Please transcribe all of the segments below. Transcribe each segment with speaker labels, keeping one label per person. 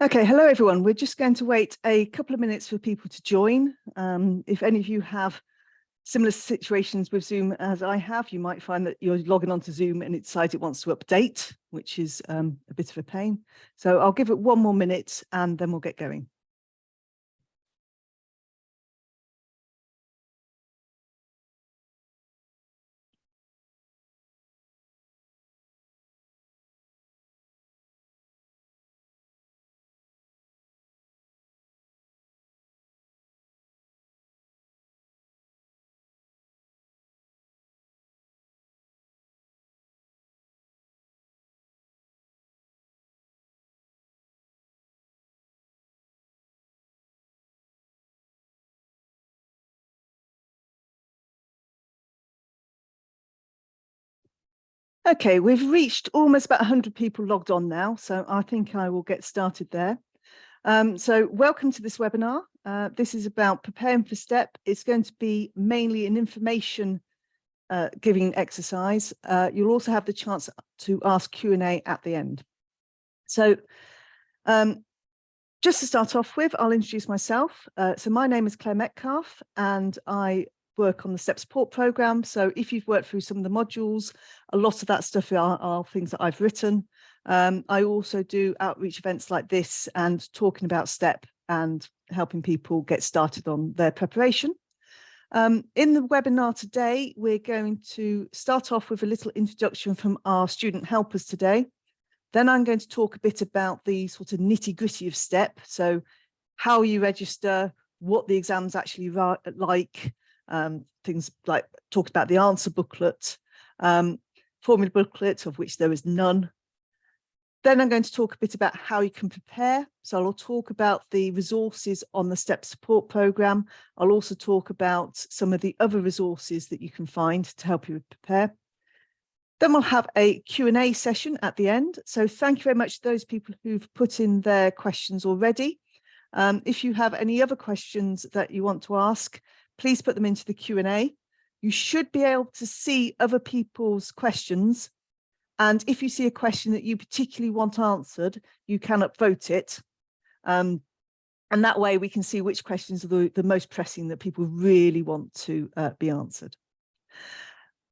Speaker 1: Okay, hello everyone. We're just going to wait a couple of minutes for people to join. If any of you have similar situations with Zoom as I have, you might find that you're logging onto Zoom and it decides it wants to update, which is a bit of a pain. So I'll give it one more minute and then we'll get going. Okay, we've reached almost about 100 people logged on now, so I think I will get started there. So welcome to this webinar. This is about preparing for STEP. It's going to be mainly an information giving exercise. You'll also have the chance to ask Q&A at the end. So just to start off with, I'll introduce myself. So my name is Claire Metcalfe and I work on the STEP support program. So if you've worked through some of the modules, a lot of that stuff are things that I've written. I also do outreach events like this and talking about STEP and helping people get started on their preparation. In the webinar today, we're going to start off with a little introduction from our student helpers today. Then I'm going to talk a bit about the sort of nitty-gritty of STEP. So how you register, what the exams actually like, things like talk about the answer booklet, formula booklet, of which there is none. Then I'm going to talk a bit about how you can prepare. So I'll talk about the resources on the STEP support program. I'll also talk about some of the other resources that you can find to help you prepare. Then we'll have a Q&A session at the end. So thank you very much to those people who've put in their questions already. If you have any other questions that you want to ask, please put them into the Q&A. You should be able to see other people's questions. And if you see a question that you particularly want answered, you can upvote it. And that way we can see which questions are the most pressing that people really want to be answered.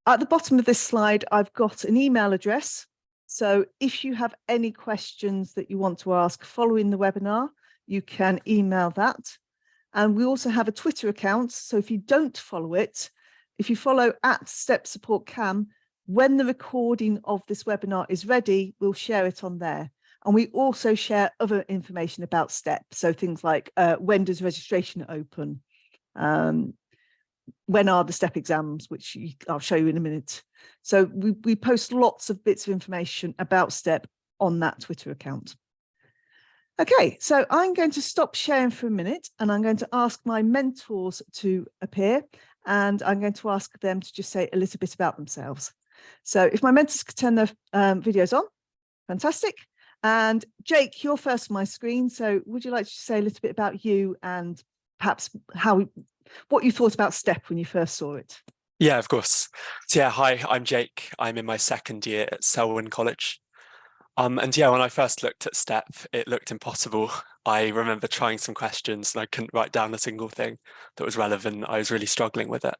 Speaker 1: At the bottom of this slide, I've got an email address. So if you have any questions that you want to ask following the webinar, you can email that. And we also have a Twitter account. So if you don't follow it, if you follow @StepSupportCam, when the recording of this webinar is ready, we'll share it on there. And we also share other information about STEP. So things like when does registration open? When are the STEP exams, which I'll show you in a minute. So we post lots of bits of information about STEP on that Twitter account. Okay, so I'm going to stop sharing for a minute and I'm going to ask my mentors to appear and I'm going to ask them to just say a little bit about themselves. So if my mentors could turn their videos on, fantastic. And Jake, you're first on my screen. So would you like to say a little bit about you and perhaps what you thought about STEP when you first saw it?
Speaker 2: Yeah, of course. So yeah, hi, I'm Jake. I'm in my second year at Selwyn College. And yeah, when I first looked at STEP, it looked impossible. I remember trying some questions and I couldn't write down a single thing that was relevant. I was really struggling with it.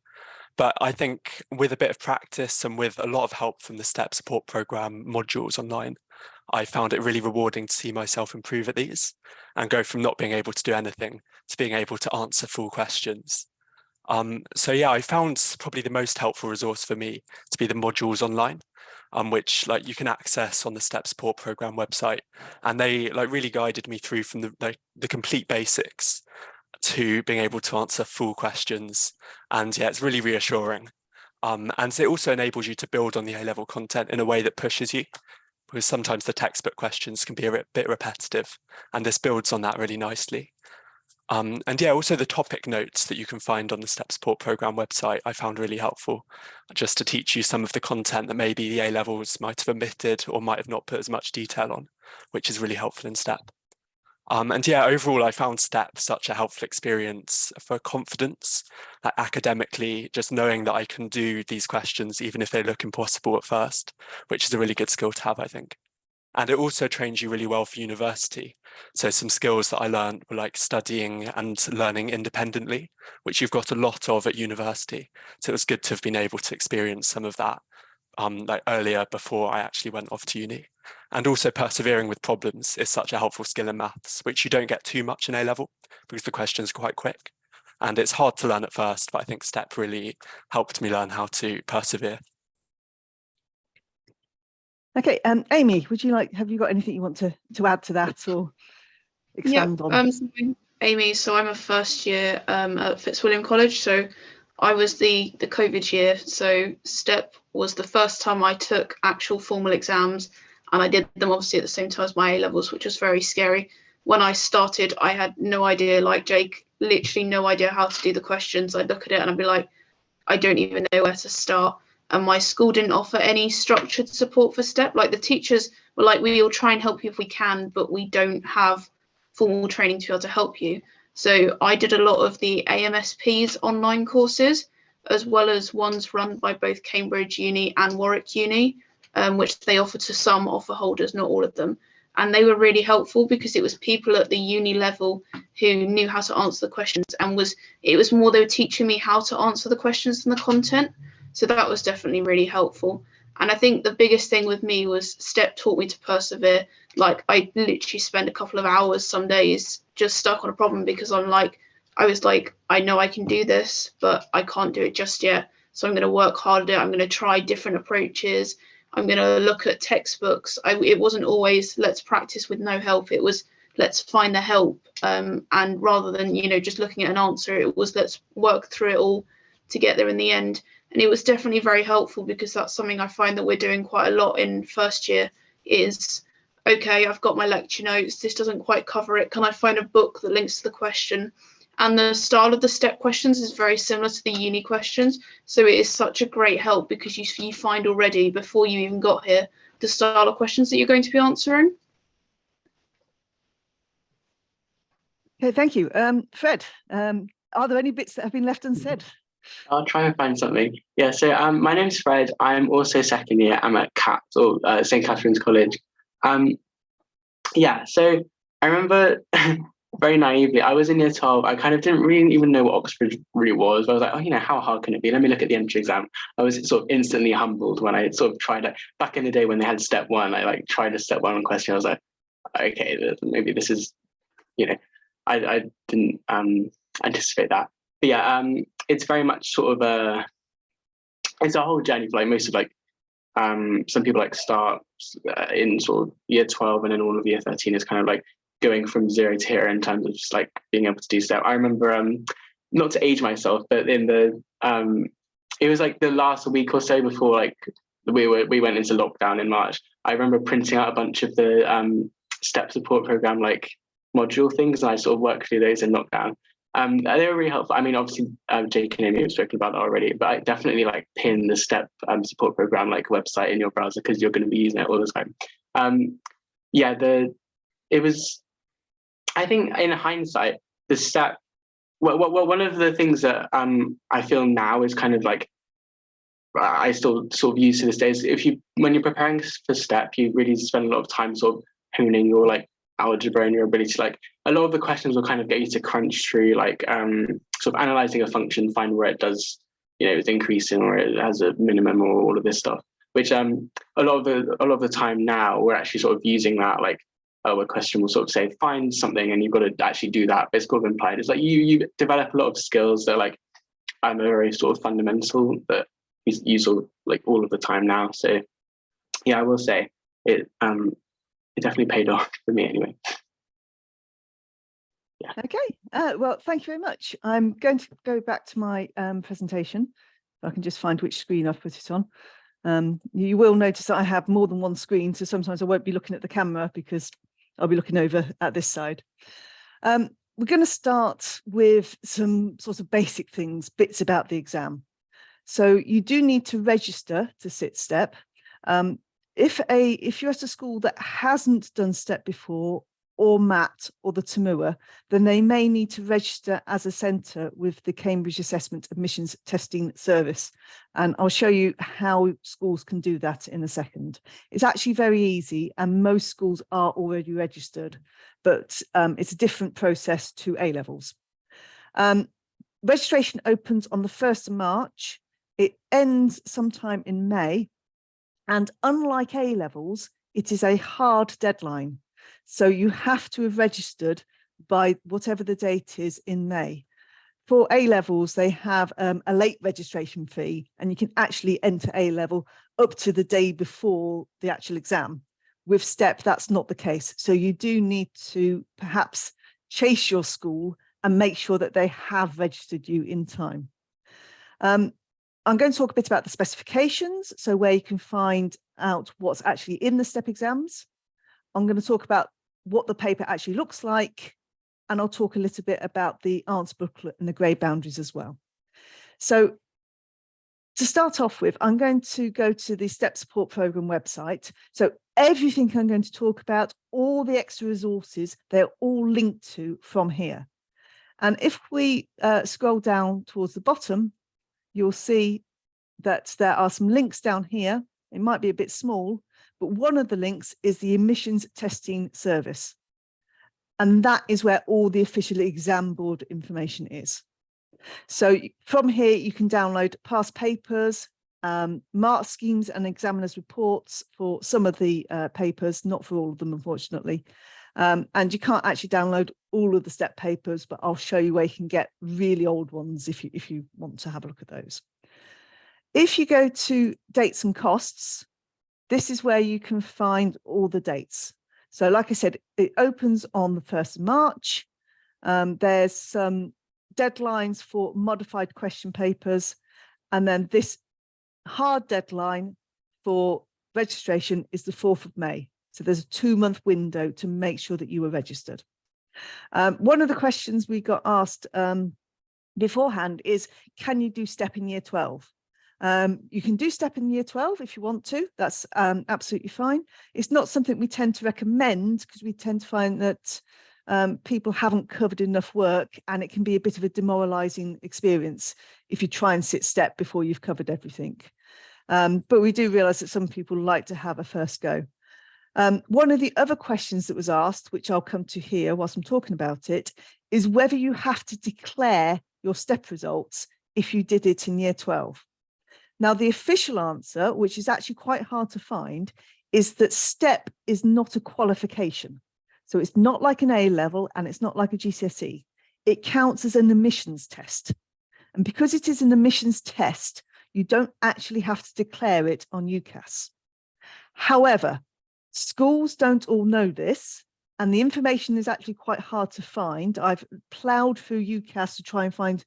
Speaker 2: But I think with a bit of practice and with a lot of help from the STEP support program modules online, I found it really rewarding to see myself improve at these and go from not being able to do anything to being able to answer full questions. So yeah, I found probably the most helpful resource for me to be the modules online, which you can access on the STEP support program website. And they really guided me through from the complete basics to being able to answer full questions. And yeah, it's really reassuring. And it also enables you to build on the A-level content in a way that pushes you, because sometimes the textbook questions can be a bit repetitive, and this builds on that really nicely. And yeah, also the topic notes that you can find on the STEP support program website, I found really helpful, just to teach you some of the content that maybe the A-levels might have omitted or might have not put as much detail on, which is really helpful in STEP. And yeah, overall, I found STEP such a helpful experience for confidence, academically, just knowing that I can do these questions, even if they look impossible at first, which is a really good skill to have, I think. And it also trains you really well for university. So some skills that I learned were like studying and learning independently, which you've got a lot of at university. So it was good to have been able to experience some of that like earlier before I actually went off to uni. And also persevering with problems is such a helpful skill in maths, which you don't get too much in A level because the questions are quite quick. And it's hard to learn at first, but I think STEP really helped me learn how to persevere.
Speaker 1: Okay, Amy, have you got anything you want to add to that or expand on?
Speaker 3: So I'm Amy, so I'm a first year at Fitzwilliam College. So I was the COVID year. So STEP was the first time I took actual formal exams, and I did them obviously at the same time as my A levels, which was very scary. When I started, I had no idea, like Jake, literally no idea how to do the questions. I'd look at it and I'd be like, I don't even know where to start. And my school didn't offer any structured support for STEP. Like the teachers were like, we will try and help you if we can, but we don't have formal training to be able to help you. So I did a lot of the AMSP's online courses, as well as ones run by both Cambridge Uni and Warwick Uni, which they offer to some offer holders, not all of them. And they were really helpful because it was people at the uni level who knew how to answer the questions, and it was more they were teaching me how to answer the questions than the content. So that was definitely really helpful. And I think the biggest thing with me was STEP taught me to persevere. Like I literally spent a couple of hours some days just stuck on a problem because I was like, I know I can do this, but I can't do it just yet. So I'm going to work harder. I'm going to try different approaches. I'm going to look at textbooks. It wasn't always let's practice with no help. It was let's find the help. And rather than, just looking at an answer, it was let's work through it all to get there in the end. And it was definitely very helpful because that's something I find that we're doing quite a lot in first year is, okay, I've got my lecture notes. This doesn't quite cover it. Can I find a book that links to the question? And the style of the STEP questions is very similar to the uni questions. So it is such a great help because you find already before you even got here the style of questions that you're going to be answering.
Speaker 1: Okay, thank you. Fred, are there any bits that have been left unsaid?
Speaker 4: I'll try and find something. Yeah, so my name's Fred. I'm also second year. I'm at CAPS, or St. Catherine's College. So I remember very naively, I was in year 12. I kind of didn't really even know what Oxford really was. I was like, oh, how hard can it be? Let me look at the entry exam. I was sort of instantly humbled when I sort of tried it. Back in the day when they had step one, I tried a step one question. I was like, okay, maybe this is, I didn't anticipate that. But yeah, it's very much sort of it's a whole journey for most of some people start in sort of year 12 and then all of year 13 is kind of going from 0 to hero in terms of just being able to do stuff. I remember not to age myself, but in the it was the last week or so before we went into lockdown in March. I remember printing out a bunch of the STEP support program module things, and I sort of worked through those in lockdown. They were really helpful. I mean, obviously, Jake and Amy have spoken about that already, but I definitely pin the STEP support program website in your browser because you're going to be using it all the time. It was, I think, in hindsight, the STEP. One of the things that I feel now is kind of I still sort of use to this day is when you're preparing for STEP, you really spend a lot of time sort of honing your algebra and your ability to a lot of the questions will kind of get you to crunch through sort of analyzing a function, find where it does, it's increasing or it has a minimum or all of this stuff, which a lot of the time now we're actually sort of using that a question will sort of say find something and you've got to actually do that, but it's kind of implied. It's you develop a lot of skills that are very sort of fundamental that you use all of the time now. So yeah, I will say it definitely paid off for me anyway. Yeah.
Speaker 1: Okay, well, thank you very much. I'm going to go back to my presentation. If I can just find which screen I've put it on. You will notice that I have more than one screen, so sometimes I won't be looking at the camera because I'll be looking over at this side. We're going to start with some sort of basic things, bits about the exam. So you do need to register to sit STEP. If you're at a school that hasn't done STEP before, or MAT or the TAMUA, then they may need to register as a centre with the Cambridge Assessment Admissions Testing Service. And I'll show you how schools can do that in a second. It's actually very easy, and most schools are already registered, but it's a different process to A-levels. Registration opens on the 1st of March. It ends sometime in May. And unlike A-levels, it is a hard deadline. So you have to have registered by whatever the date is in May. For A-levels, they have a late registration fee, and you can actually enter A-level up to the day before the actual exam. With STEP, that's not the case. So you do need to perhaps chase your school and make sure that they have registered you in time. I'm going to talk a bit about the specifications, so where you can find out what's actually in the STEP exams. I'm going to talk about what the paper actually looks like, and I'll talk a little bit about the answer booklet and the grade boundaries as well. So to start off with, I'm going to go to the STEP Support Programme website. So everything I'm going to talk about, all the extra resources, they're all linked to from here. And if we scroll down towards the bottom, you'll see that there are some links down here. It might be a bit small, but one of the links is the Admissions Testing Service. And that is where all the official exam board information is. So from here, you can download past papers, mark schemes and examiners reports for some of the papers, not for all of them, unfortunately. And you can't actually download all of the STEP papers, but I'll show you where you can get really old ones if you want to have a look at those. If you go to dates and costs, this is where you can find all the dates. So like I said, it opens on the 1st of March. There's some deadlines for modified question papers. And then this hard deadline for registration is the 4th of May. So there's a 2-month window to make sure that you are registered. One of the questions we got asked beforehand is, can you do STEP in year 12? You can do STEP in year 12 if you want to. That's absolutely fine. It's not something we tend to recommend, because we tend to find that people haven't covered enough work, and it can be a bit of a demoralizing experience if you try and sit STEP before you've covered everything. But we do realize that some people like to have a first go. One of the other questions that was asked, which I'll come to here whilst I'm talking about it, is whether you have to declare your STEP results if you did it in year 12. Now, the official answer, which is actually quite hard to find, is that STEP is not a qualification. So it's not like an A-level and it's not like a GCSE. It counts as an admissions test. And because it is an admissions test, you don't actually have to declare it on UCAS. However, schools don't all know this, and the information is actually quite hard to find. I've ploughed through UCAS to try and find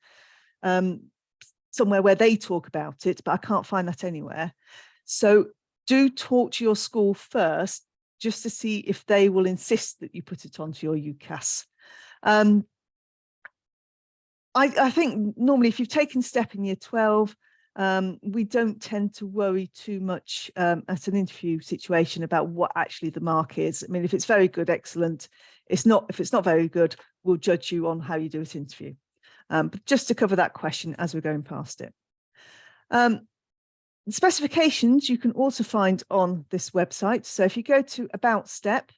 Speaker 1: somewhere where they talk about it, but I can't find that anywhere. So do talk to your school first, just to see if they will insist that you put it onto your UCAS. I think normally if you've taken STEP in year 12, we don't tend to worry too much at an interview situation about what actually the mark is. I mean, if it's very good, excellent. If it's not very good, we'll judge you on how you do at interview. But just to cover that question as we're going past it. The specifications you can also find on this website. So if you go to About STEP,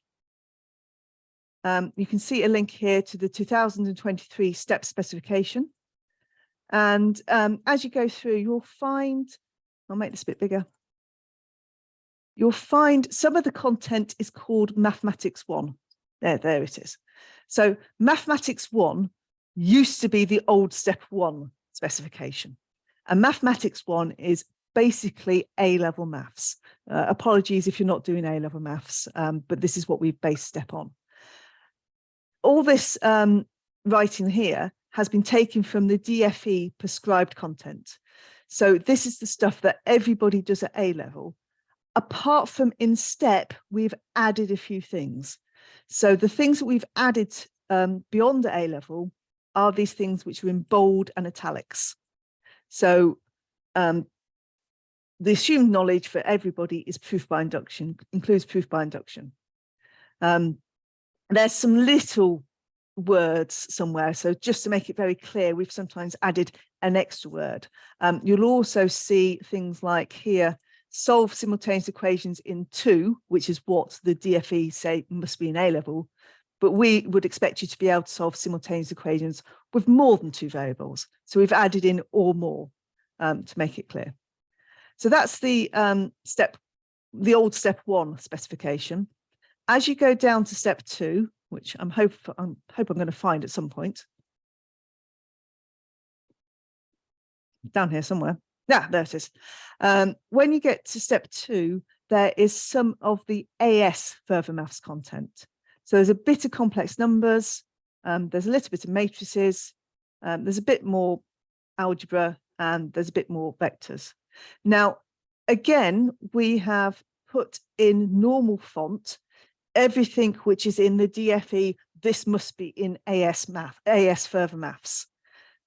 Speaker 1: you can see a link here to the 2023 STEP specification. And as you go through, you'll find, I'll make this a bit bigger. You'll find some of the content is called Mathematics 1. There it is. So Mathematics 1 used to be the old Step 1 specification. And Mathematics 1 is basically A-level maths. Apologies if you're not doing A-level maths, but this is what we've based STEP on. All this writing here has been taken from the DFE prescribed content. So this is the stuff that everybody does at A-level. Apart from in STEP, we've added a few things. So the things that we've added beyond the A-level are these things which are in bold and italics. So the assumed knowledge for everybody is proof by induction, includes proof by induction. And There's some little words somewhere. So just to make it very clear, we've sometimes added an extra word. You'll also see things like here, solve simultaneous equations in 2, which is what the DFE say must be in A-level. But we would expect you to be able to solve simultaneous equations with more than 2 variables. So we've added in or more to make it clear. So that's the old step 1 specification. As you go down to step 2, which I hope I'm going to find at some point. Down here somewhere. Yeah, there it is. When you get to step 2, there is some of the AS further maths content. So there's a bit of complex numbers, there's a little bit of matrices, there's a bit more algebra, and there's a bit more vectors. Now, again, we have put in normal font everything which is in the DFE. This must be in AS further maths.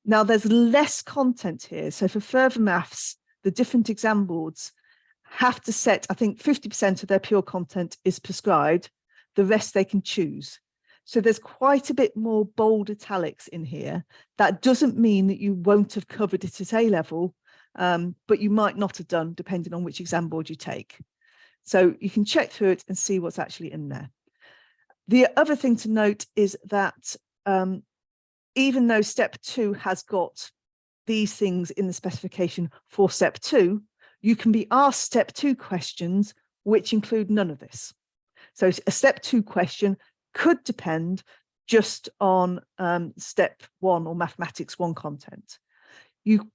Speaker 1: Now, there's less content here. So for further maths, the different exam boards have to set, I think 50% of their pure content is prescribed. The rest they can choose. So there's quite a bit more bold italics in here. That doesn't mean that you won't have covered it at A-level, but you might not have done, depending on which exam board you take. So you can check through it and see what's actually in there. The other thing to note is that even though step 2 has got these things in the specification for step 2, you can be asked step 2 questions which include none of this. So a step 2 question could depend just on step 1 or mathematics 1 content. You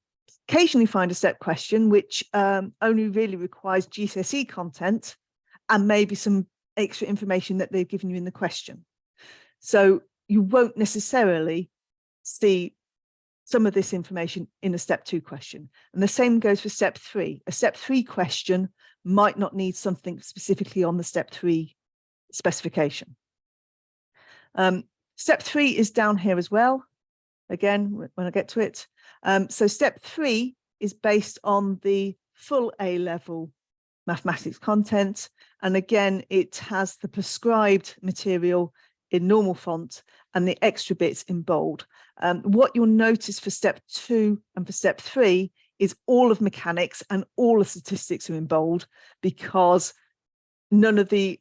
Speaker 1: occasionally find a step question which only really requires GCSE content and maybe some extra information that they've given you in the question. So you won't necessarily see some of this information in a step 2 question. And the same goes for step 3. A step 3 question might not need something specifically on the step 3 specification. Step 3 is down here as well. Again, when I get to it. So step 3 is based on the full A-level mathematics content. And again, it has the prescribed material in normal font and the extra bits in bold. What you'll notice for step 2 and for step 3 is all of mechanics and all the statistics are in bold, because none of the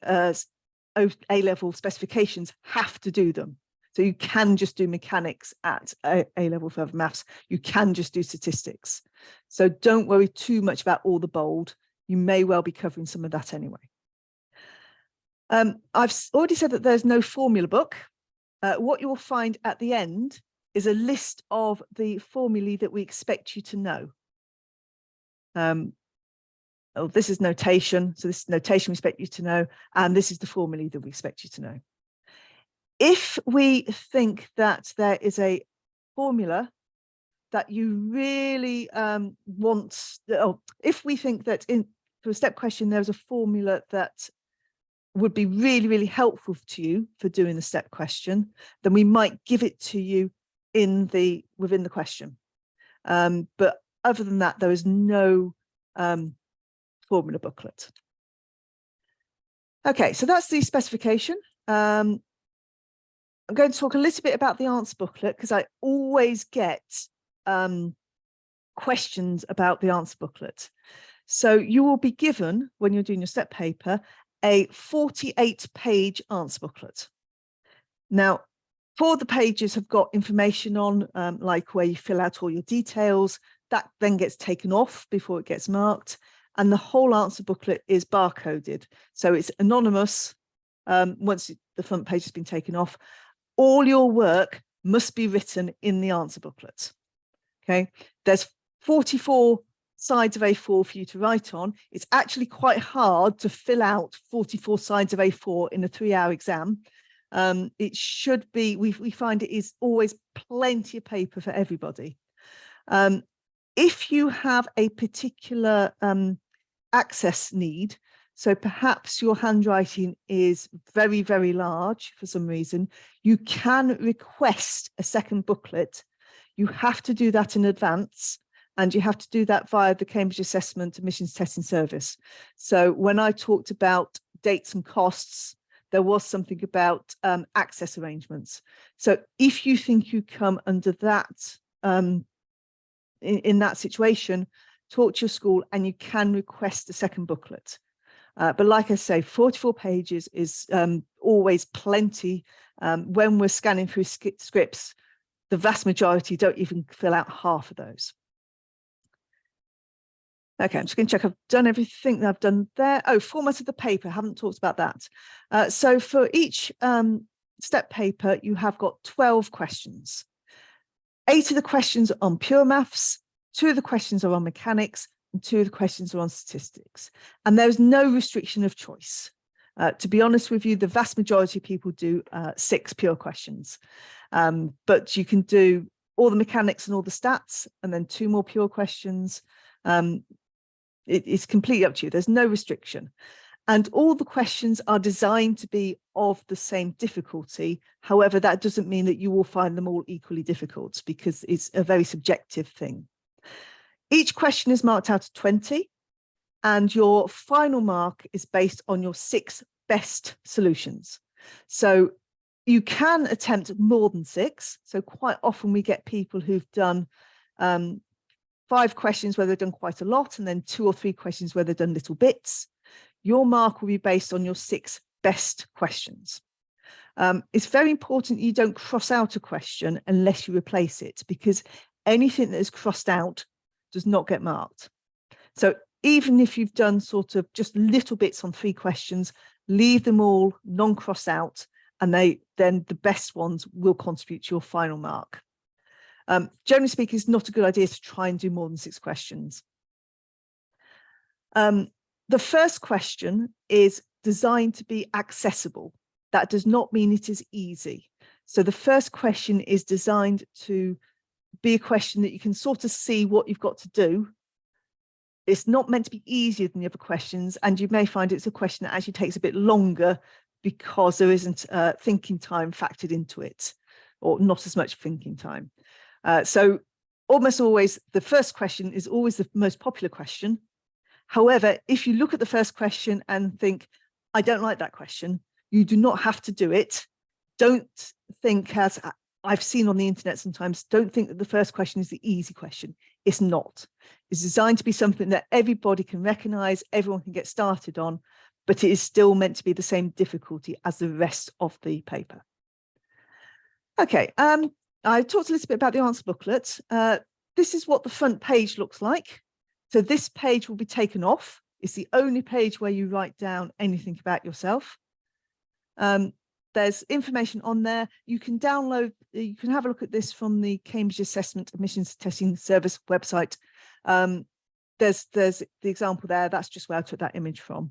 Speaker 1: A-level specifications have to do them. So you can just do mechanics at A-level further maths. You can just do statistics. So don't worry too much about all the bold. You may well be covering some of that anyway. I've already said that there's no formula book. What you'll find at the end is a list of the formulae that we expect you to know. Oh, this is notation. So this is notation we expect you to know. And this is the formulae that we expect you to know. If we think that there is a formula that you really want, or if we think that for a step question, there's a formula that would be really, really helpful to you for doing the step question, then we might give it to you within the question. But other than that, there is no formula booklet. Okay, so that's the specification. I'm going to talk a little bit about the answer booklet, because I always get questions about the answer booklet. So you will be given, when you're doing your step paper, a 48-page answer booklet. Now, 4 of the pages have got information on, like where you fill out all your details. That then gets taken off before it gets marked. And the whole answer booklet is barcoded. So it's anonymous once the front page has been taken off. All your work must be written in the answer booklet. Okay, there's 44 sides of A4 for you to write on. It's actually quite hard to fill out 44 sides of A4 in a 3-hour exam. It should be, we find it is always plenty of paper for everybody. If you have a particular access need, so perhaps your handwriting is very, very large for some reason, you can request a second booklet. You have to do that in advance, and you have to do that via the Cambridge Assessment Admissions Testing Service. So when I talked about dates and costs, there was something about access arrangements. So if you think you come under that, in that situation, talk to your school and you can request a second booklet. But like I say, 44 pages is always plenty. When we're scanning through scripts, the vast majority don't even fill out half of those. Okay, I'm just going to check I've done everything that I've done there. Oh, format of the paper, I haven't talked about that. So for each step paper, you have got 12 questions. 8 of the questions are on pure maths, 2 of the questions are on mechanics, and 2 of the questions are on statistics. And there's no restriction of choice. To be honest with you, the vast majority of people do 6 pure questions. But you can do all the mechanics and all the stats, and then 2 more pure questions. It's completely up to you. There's no restriction. And all the questions are designed to be of the same difficulty. However, that doesn't mean that you will find them all equally difficult, because it's a very subjective thing. Each question is marked out of 20, and your final mark is based on your 6 best solutions. So you can attempt more than 6. So quite often we get people who've done 5 questions where they've done quite a lot, and then 2 or 3 questions where they've done little bits. Your mark will be based on your 6 best questions. It's very important you don't cross out a question unless you replace it, because anything that is crossed out does not get marked. So even if you've done sort of just little bits on 3 questions, leave them all non-crossed out, and then the best ones will contribute to your final mark. Generally speaking, it's not a good idea to try and do more than 6 questions. The first question is designed to be accessible. That does not mean it is easy. So the first question is designed to be a question that you can sort of see what you've got to do. It's not meant to be easier than the other questions, and you may find it's a question that actually takes a bit longer because there isn't thinking time factored into it, or not as much thinking time. So almost always the first question is always the most popular question. However, if you look at the first question and think, I don't like that question, you do not have to do it. Don't think, as I've seen on the internet sometimes, don't think that the first question is the easy question. It's not. It's designed to be something that everybody can recognize, everyone can get started on, but it is still meant to be the same difficulty as the rest of the paper. Okay, I talked a little bit about the answer booklet. This is what the front page looks like. So this page will be taken off. It's the only page where you write down anything about yourself. There's information on there. You can download, you can have a look at this from the Cambridge Assessment Admissions Testing Service website. There's the example there. That's just where I took that image from.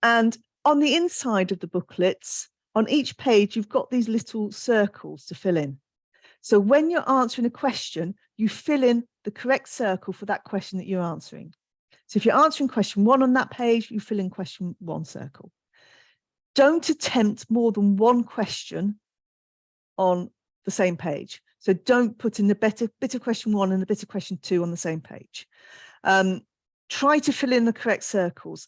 Speaker 1: And on the inside of the booklets, on each page, you've got these little circles to fill in. So when you're answering a question, you fill in the correct circle for that question that you're answering. So if you're answering question 1 on that page, you fill in question 1 circle. Don't attempt more than 1 question on the same page. So don't put in the bit of question 1 and the bit of question 2 on the same page. Try to fill in the correct circles.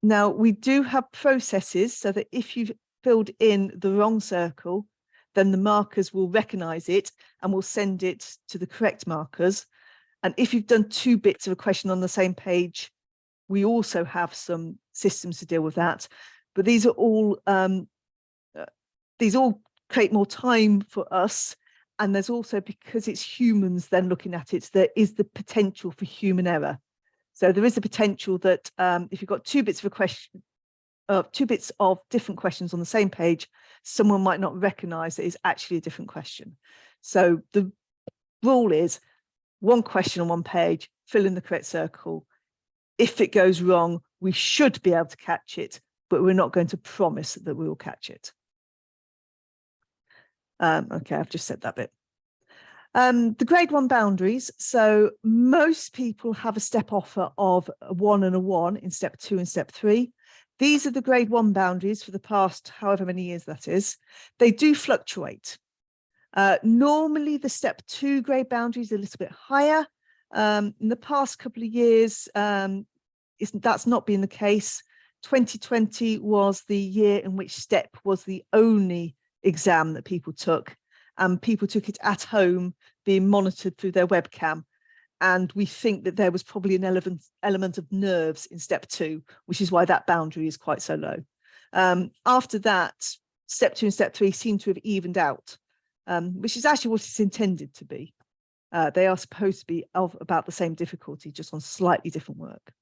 Speaker 1: Now, we do have processes so that if you've filled in the wrong circle, then the markers will recognize it and will send it to the correct markers. And if you've done 2 bits of a question on the same page, we also have some systems to deal with that. But these are all create more time for us. And there's also, because it's humans then looking at it, there is the potential for human error. So there is a potential that if you've got 2 bits of a question, 2 bits of different questions on the same page, someone might not recognize that it's actually a different question. So the rule is 1 question on 1 page, fill in the correct circle. If it goes wrong, we should be able to catch it, but we're not going to promise that we will catch it. Okay, I've just said that bit. The grade 1 boundaries. So most people have a step offer of a 1 and a 1 in step 2 and step 3. These are the grade 1 boundaries for the past however many years that is. They do fluctuate. Normally the step 2 grade boundaries are a little bit higher. In the past couple of years, that's not been the case. 2020 was the year in which STEP was the only exam that people took, and people took it at home, being monitored through their webcam. And we think that there was probably an element of nerves in step 2, which is why that boundary is quite so low. After that, step 2 and step 3 seem to have evened out, which is actually what it's intended to be. They are supposed to be of about the same difficulty, just on slightly different work.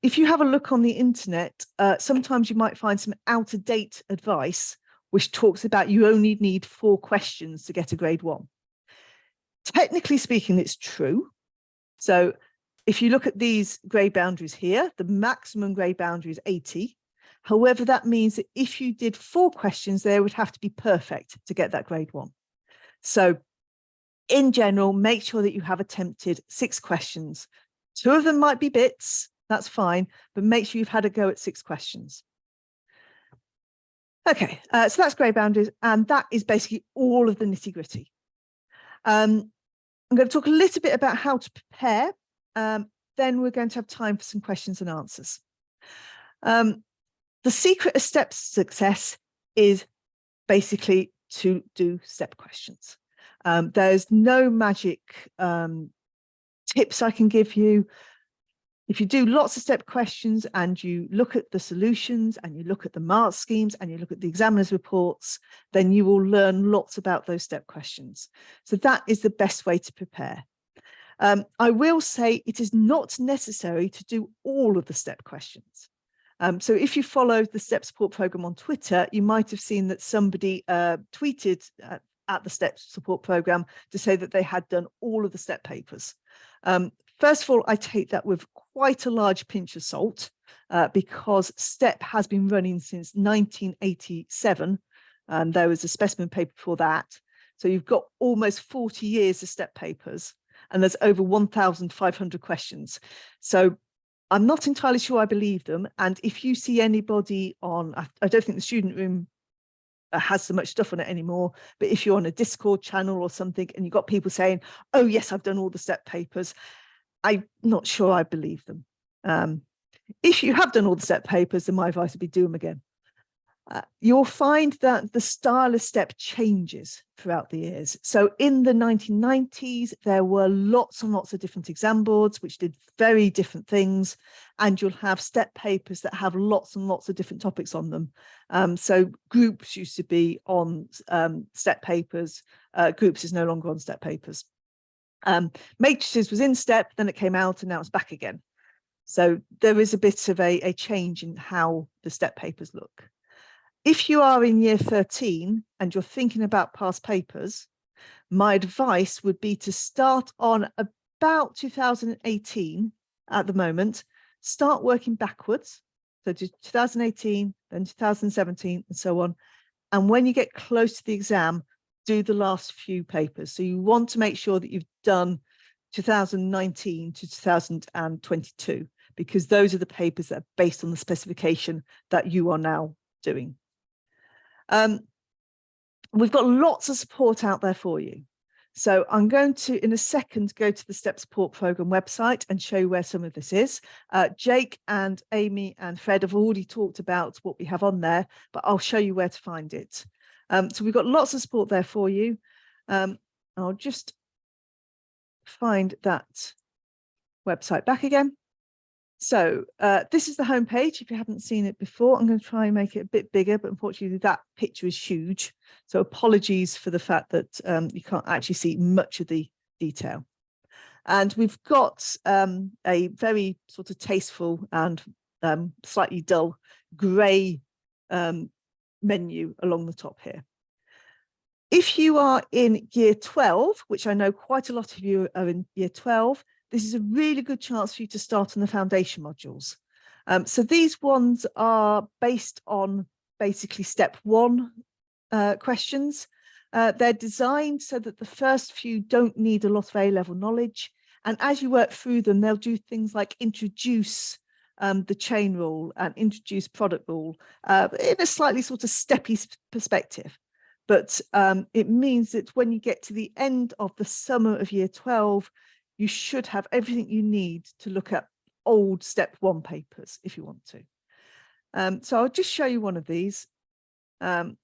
Speaker 1: If you have a look on the internet, sometimes you might find some out-of-date advice, which talks about you only need 4 questions to get a grade 1. Technically speaking, it's true. So if you look at these grade boundaries here, the maximum grade boundary is 80. However, that means that if you did 4 questions, they would have to be perfect to get that grade 1. So in general, make sure that you have attempted 6 questions. 2 of them might be bits, that's fine, but make sure you've had a go at 6 questions. Okay, so that's grade boundaries, and that is basically all of the nitty-gritty. I'm going to talk a little bit about how to prepare. Then we're going to have time for some questions and answers. The secret of STEP success is basically to do STEP questions. There's no magic tips I can give you. If you do lots of STEP questions and you look at the solutions and you look at the mark schemes and you look at the examiner's reports, then you will learn lots about those STEP questions. So that is the best way to prepare. I will say it is not necessary to do all of the STEP questions. So if you follow the STEP support program on Twitter, you might have seen that somebody tweeted at the STEP support program to say that they had done all of the STEP papers. First of all, I take that with quite a large pinch of salt because STEP has been running since 1987, and there was a specimen paper before that. So you've got almost 40 years of STEP papers, and there's over 1,500 questions. So I'm not entirely sure I believe them. And if you see anybody on, I don't think the student room has so much stuff on it anymore, but if you're on a Discord channel or something and you've got people saying, oh yes, I've done all the STEP papers, I'm not sure I believe them. If you have done all the STEP papers, then my advice would be do them again. You'll find that the style of STEP changes throughout the years. So in the 1990s, there were lots and lots of different exam boards which did very different things, and you'll have STEP papers that have lots and lots of different topics on them. So groups used to be on STEP papers. Groups is no longer on STEP papers. Matrices was in STEP, then it came out, and now it's back again. So there is a bit of a change in how the STEP papers look. If you are in year 13 and you're thinking about past papers, my advice would be to start on about 2018 at the moment, start working backwards. So do 2018, then 2017, and so on. And when you get close to the exam, do the last few papers. So you want to make sure that you've done 2019 to 2022, because those are the papers that are based on the specification that you are now doing. We've got lots of support out there for you. So I'm going to, in a second, go to the STEP support program website and show you where some of this is. Jake and Amy and Fred have already talked about what we have on there, but I'll show you where to find it. So we've got lots of support there for you. I'll just find that website back again. So this is the homepage. If you haven't seen it before, I'm going to try and make it a bit bigger, but unfortunately that picture is huge. So apologies for the fact that you can't actually see much of the detail. And we've got a very sort of tasteful and slightly dull grey menu along the top here. If you are in year 12, which I know quite a lot of you are in year 12, this is a really good chance for you to start on the foundation modules. So these ones are based on basically step 1 questions. They're designed so that the first few don't need a lot of A-level knowledge. And as you work through them, they'll do things like introduce the chain rule and introduce product rule in a slightly sort of steppy perspective. But it means that when you get to the end of the summer of year 12, you should have everything you need to look at old step 1 papers if you want to. So I'll just show you one of these. So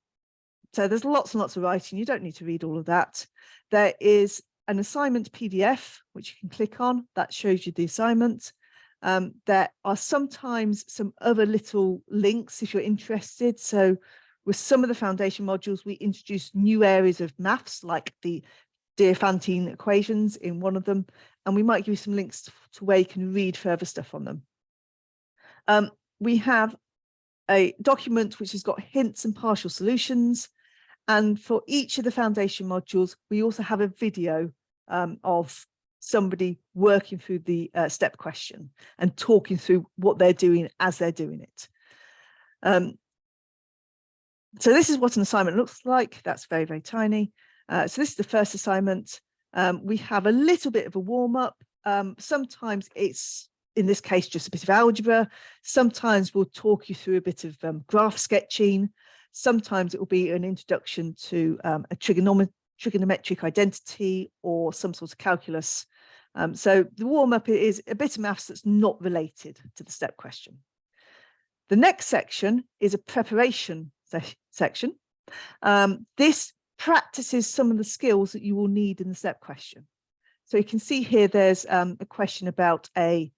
Speaker 1: there's lots and lots of writing. You don't need to read all of that. There is an assignment PDF, which you can click on. That shows you the assignment. There are sometimes some other little links if you're interested. So with some of the foundation modules, we introduce new areas of maths, like the Diophantine equations in one of them, and we might give you some links to where you can read further stuff on them. We have a document which has got hints and partial solutions, and for each of the foundation modules, we also have a video of somebody working through the step question and talking through what they're doing as they're doing it. So this is what an assignment looks like. That's very, very tiny. So this is the first assignment. We have a little bit of a warm-up. Sometimes it's, in this case, just a bit of algebra. Sometimes we'll talk you through a bit of graph sketching. Sometimes it will be an introduction to a trigonometric identity or some sort of calculus. So the warm-up is a bit of maths that's not related to the step question. The next section is a preparation section. This practices some of the skills that you will need in the step question. So you can see here there's a question about a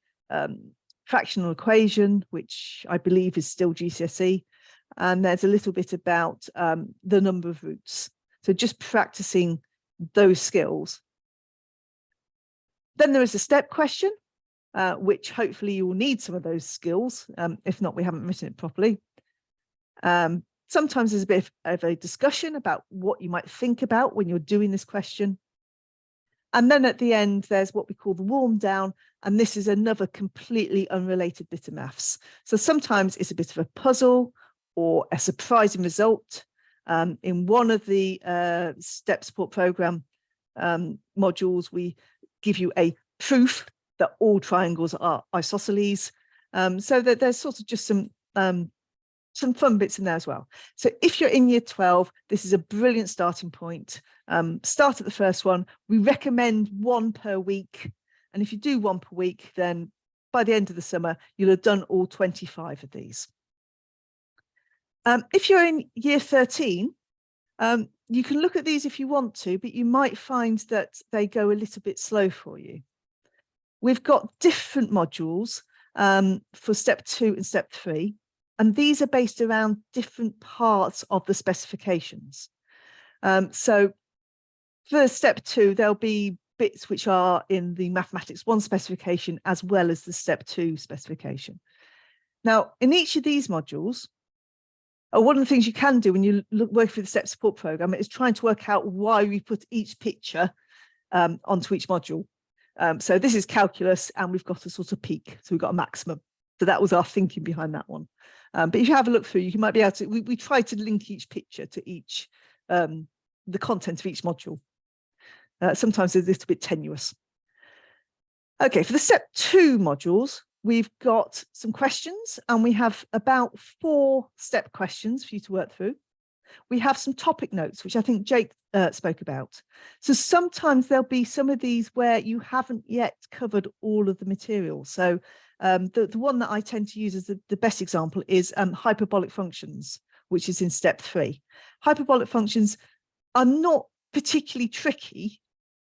Speaker 1: fractional equation, which I believe is still GCSE. And there's a little bit about the number of roots. So just practicing those skills. Then there is a step question, which hopefully you will need some of those skills. If not, we haven't written it properly. Sometimes there's a bit of a discussion about what you might think about when you're doing this question. And then at the end, there's what we call the warm down. And this is another completely unrelated bit of maths. So sometimes it's a bit of a puzzle or a surprising result. In one of the STEP support program modules, we give you a proof that all triangles are isosceles. So that there's sort of just some fun bits in there as well. So if you're in year 12, this is a brilliant starting point. Start at the first one. We recommend one per week. And if you do one per week, then by the end of the summer, you'll have done all 25 of these. If you're in year 13, you can look at these if you want to, but you might find that they go a little bit slow for you. We've got different modules for step 2 and step 3. And these are based around different parts of the specifications. So for step 2, there'll be bits which are in the Mathematics 1 specification as well as the step 2 specification. Now, in each of these modules, one of the things you can do when you work through the step support program is trying to work out why we put each picture onto each module. So this is calculus, and we've got a sort of peak, so we've got a maximum. So that was our thinking behind that one. But if you have a look through, you might be able to, we try to link each picture to each, the content of each module. Sometimes it's a little bit tenuous. Okay, for the step 2 modules, we've got some questions, and we have about 4 step questions for you to work through. We have some topic notes, which I think Jake spoke about. So sometimes there'll be some of these where you haven't yet covered all of the material. So the one that I tend to use as the best example is hyperbolic functions, which is in step 3. Hyperbolic functions are not particularly tricky.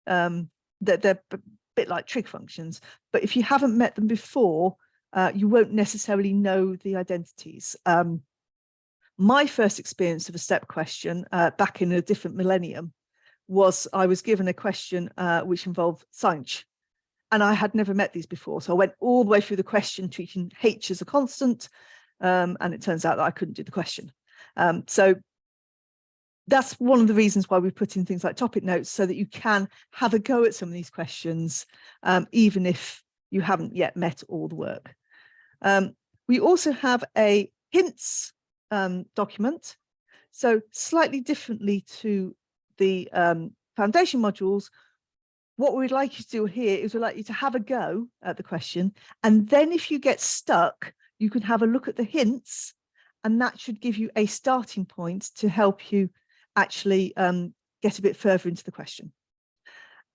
Speaker 1: They're a bit like trig functions, but if you haven't met them before, you won't necessarily know the identities. My first experience of a step question back in a different millennium was I was given a question which involved sinh. And I had never met these before. So I went all the way through the question treating h as a constant. And it turns out that I couldn't do the question. So that's one of the reasons why we put in things like topic notes, so that you can have a go at some of these questions, even if you haven't yet met all the work. We also have a hints document. So slightly differently to the foundation modules, what we'd like you to do here is we'd like you to have a go at the question. And then if you get stuck, you can have a look at the hints, and that should give you a starting point to help you actually get a bit further into the question.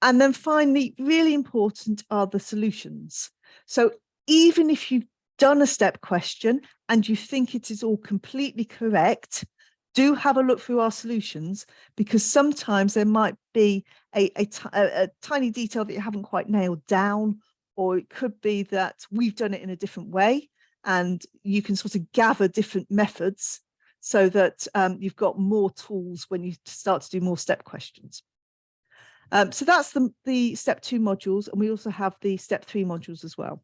Speaker 1: And then finally, really important are the solutions. So even if you done a STEP question and you think it is all completely correct, do have a look through our solutions, because sometimes there might be a tiny detail that you haven't quite nailed down, or it could be that we've done it in a different way, and you can sort of gather different methods so that you've got more tools when you start to do more STEP questions. So that's the Step 2 modules, and we also have the Step 3 modules as well,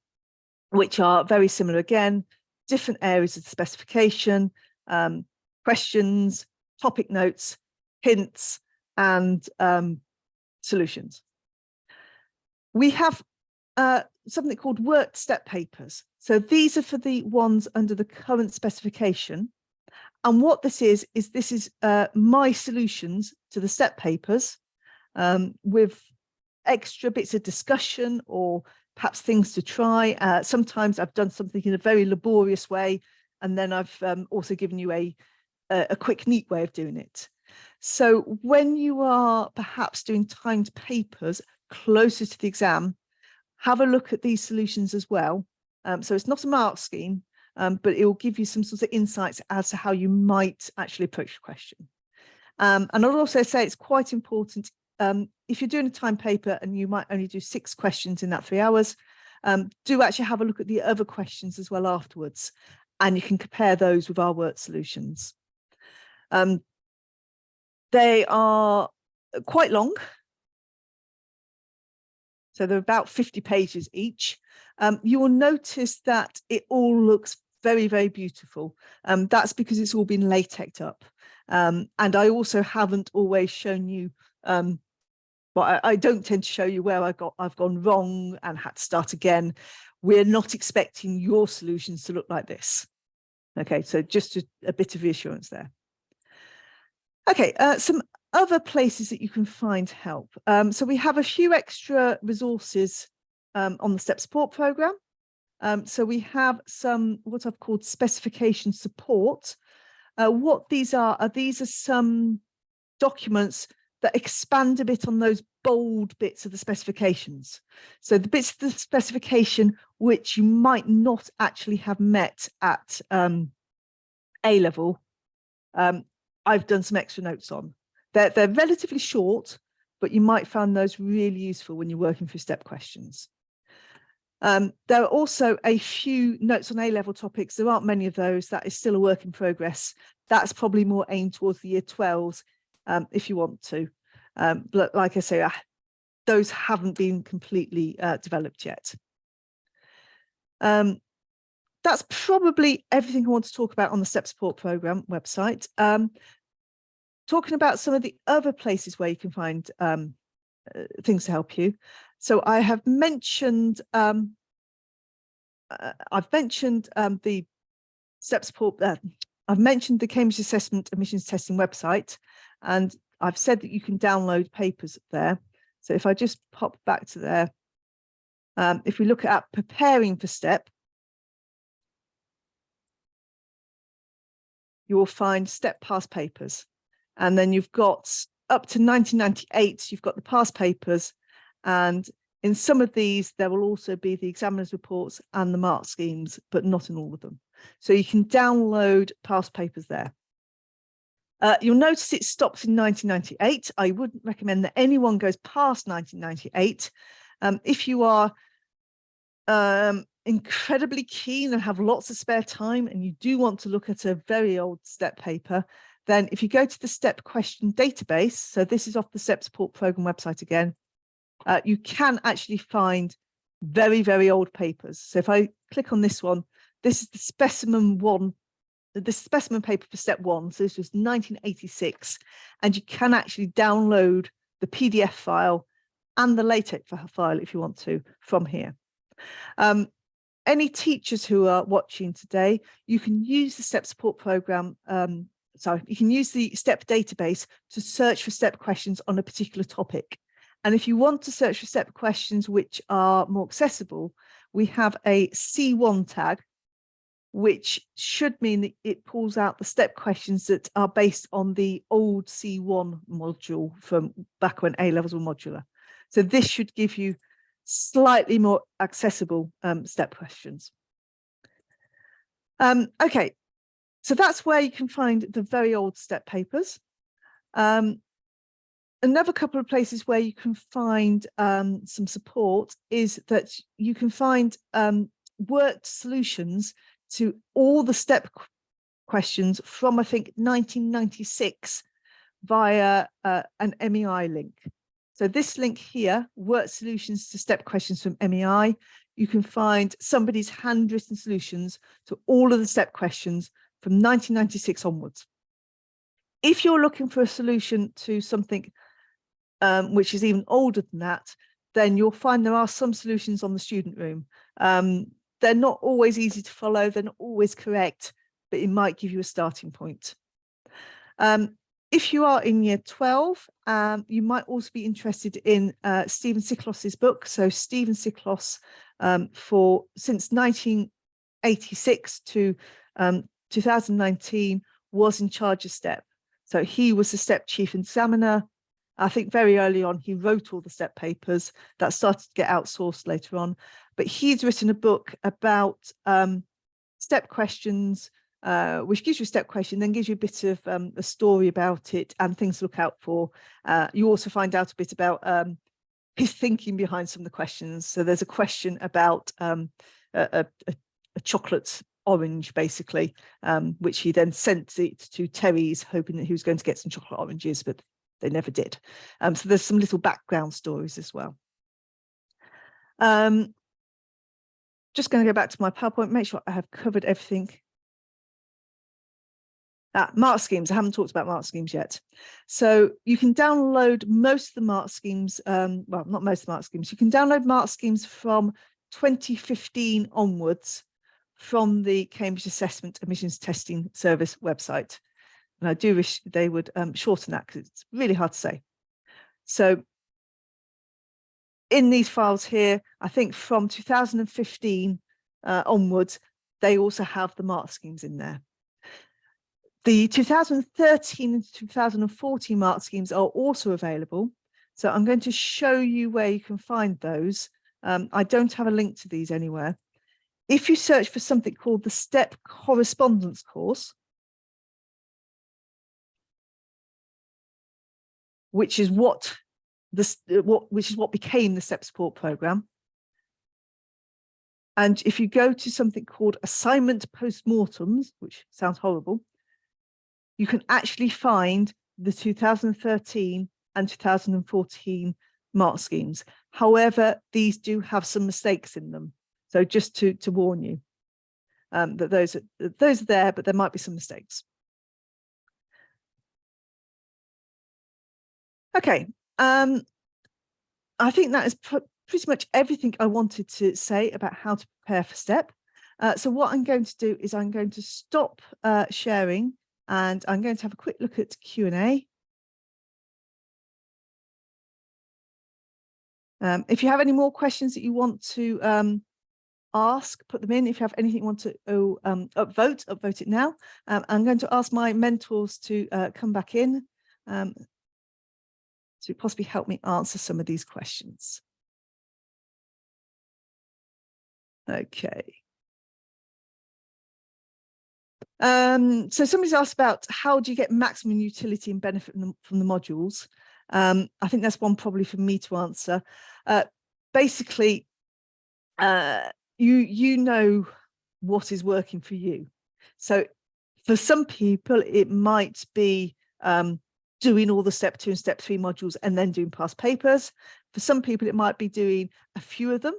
Speaker 1: which are very similar again, different areas of the specification, questions, topic notes, hints, and solutions. We have something called worked step papers. So these are for the ones under the current specification. And what this is my solutions to the step papers, with extra bits of discussion or perhaps things to try. Sometimes I've done something in a very laborious way, and then I've also given you a quick, neat way of doing it. So when you are perhaps doing timed papers closer to the exam, have a look at these solutions as well. So it's not a mark scheme, but it will give you some sort of insights as to how you might actually approach the question. And I'll also say it's quite important, if you're doing a timed paper and you might only do 6 questions in that 3 hours, do actually have a look at the other questions as well afterwards, and you can compare those with our worked solutions. They are quite long. So they're about 50 pages each. You will notice that it all looks very, very beautiful. That's because it's all been latexed up. And I also haven't always shown you, well, I don't tend to show you where I've gone wrong and had to start again. We're not expecting your solutions to look like this. Okay, so just a bit of reassurance there. Okay, some other places that you can find help. So we have a few extra resources on the STEP support program. So we have some what I've called specification support. What these are some documents that expand a bit on those bold bits of the specifications. So the bits of the specification which you might not actually have met at A level, I've done some extra notes on. They're relatively short, but you might find those really useful when you're working through STEP questions. There are also a few notes on A-level topics. There aren't many of those. That is still a work in progress. That's probably more aimed towards the year 12s, if you want to. But like I say, those haven't been completely developed yet. That's probably everything I want to talk about on the STEP support program website. Talking about some of the other places where you can find things to help you. So I have mentioned, the STEP support. I've mentioned the Cambridge Assessment Admissions Testing website, and I've said that you can download papers there. So if I just pop back to there, if we look at preparing for STEP, you will find STEP past papers. And then you've got up to 1998, you've got the past papers. And in some of these, there will also be the examiner's reports and the mark schemes, but not in all of them. So you can download past papers there. You'll notice it stops in 1998. I wouldn't recommend that anyone goes past 1998. If you are incredibly keen and have lots of spare time and you do want to look at a very old STEP paper, then if you go to the STEP question database, so this is off the STEP support program website again, you can actually find very, very old papers. So if I click on this one, this is the specimen paper for step 1. So this was 1986, and you can actually download the PDF file and the LaTeX file if you want to from here. Any teachers who are watching today, you can use the STEP support program. You can use the STEP database to search for STEP questions on a particular topic. And if you want to search for STEP questions which are more accessible, we have a C1 tag, which should mean that it pulls out the STEP questions that are based on the old C1 module from back when A levels were modular. So this should give you slightly more accessible STEP questions. Okay, so that's where you can find the very old STEP papers. Another couple of places where you can find some support is that you can find worked solutions to all the STEP questions from, I think, 1996 via an MEI link. So this link here, worked solutions to STEP questions from MEI, you can find somebody's handwritten solutions to all of the STEP questions from 1996 onwards. If you're looking for a solution to something which is even older than that, then you'll find there are some solutions on the student room. They're not always easy to follow, they're not always correct, but it might give you a starting point. If you are in year 12, you might also be interested in Stephen Siklos's book. So Stephen Siklos, since 1986 to 2019, was in charge of STEP. So he was the STEP chief examiner. I think very early on, he wrote all the STEP papers that started to get outsourced later on. But he's written a book about STEP questions, which gives you a STEP question, then gives you a bit of a story about it and things to look out for. You also find out a bit about his thinking behind some of the questions. So there's a question about a chocolate orange, basically, which he then sent it to Terry's, hoping that he was going to get some chocolate oranges, but they never did. So there's some little background stories as well. Just going to go back to my PowerPoint, make sure I have covered everything. Mark schemes, I haven't talked about mark schemes yet. So you can download most of the mark schemes, well, not most of the mark schemes, you can download mark schemes from 2015 onwards from the Cambridge Assessment Admissions Testing Service website. And I do wish they would shorten that because it's really hard to say. So in these files here, I think from 2015 onwards, they also have the mark schemes in there. The 2013 and 2014 mark schemes are also available. So I'm going to show you where you can find those. I don't have a link to these anywhere. If you search for something called the STEP Correspondence Course, which is what became the STEP support program. And if you go to something called assignment postmortems, which sounds horrible, you can actually find the 2013 and 2014 mark schemes. However, these do have some mistakes in them. So just to warn you that those are there, but there might be some mistakes. Okay, I think that is pretty much everything I wanted to say about how to prepare for STEP. So what I'm going to do is I'm going to stop sharing and I'm going to have a quick look at Q&A. If you have any more questions that you want to ask, put them in. If you have anything you want to upvote it now. I'm going to ask my mentors to come back in to possibly help me answer some of these questions. Okay. So somebody's asked about how do you get maximum utility and benefit from the modules? I think that's one probably for me to answer. Basically, you know what is working for you. So for some people, it might be doing all the step 2 and step 3 modules and then doing past papers. For some people, it might be doing a few of them.